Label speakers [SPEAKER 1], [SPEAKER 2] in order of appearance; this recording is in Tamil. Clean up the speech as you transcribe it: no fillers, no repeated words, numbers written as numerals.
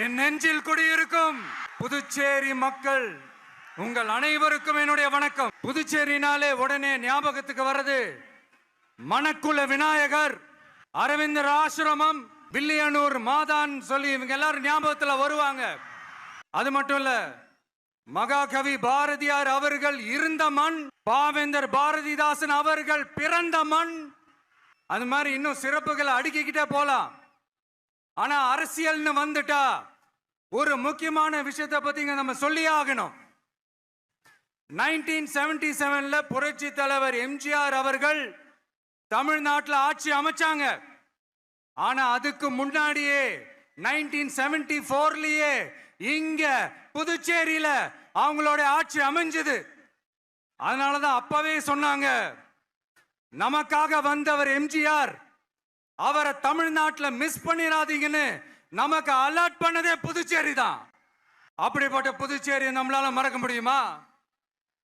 [SPEAKER 1] என் நெஞ்சில் குடியிருக்கும் புதுச்சேரி மக்கள் உங்கள் அனைவருக்கும் என்னுடைய வணக்கம். புதுச்சேரினாலே உடனே ஞாபகத்துக்கு வர்றது மணக்குள விநாயகர், அரவிந்தர் ஆசிரமம், வில்லியனூர் மாதான் சொல்லி இவங்க எல்லாரும் ஞாபகத்துல வருவாங்க. அது மட்டும் இல்ல, மகாகவி பாரதியார் அவர்கள் இருந்த மண், பாவேந்தர் பாரதிதாசன் அவர்கள் பிறந்த மண். அது மாதிரி இன்னும் சிறப்புகளை அடுக்கிக்கிட்டே போலாம். ஆனா அரசியல்னு வந்துட்டா ஒரு முக்கியமான விஷயத்தை பத்தி நம்ம சொல்லி ஆகணும். 1977ல புரட்சி தலைவர் எம்ஜிஆர் அவர்கள் தமிழ்நாட்டில் ஆட்சி அமைச்சாங்க. ஆனா அதுக்கு முன்னாடியே 1974லயே இங்க புதுச்சேரியில அவங்களோட ஆட்சி அமைஞ்சது. அதனாலதான் அப்பவே சொன்னாங்க, நமக்காக வந்தவர் எம்ஜிஆர், அவரை தமிழ்நாட்டில் மிஸ் பண்ணிடாதீங்கன்னு நமக்கு அலர்ட் பண்ணதே புதுச்சேரி தான். அப்படிப்பட்ட புதுச்சேரியை நம்மளால மறக்க முடியுமா?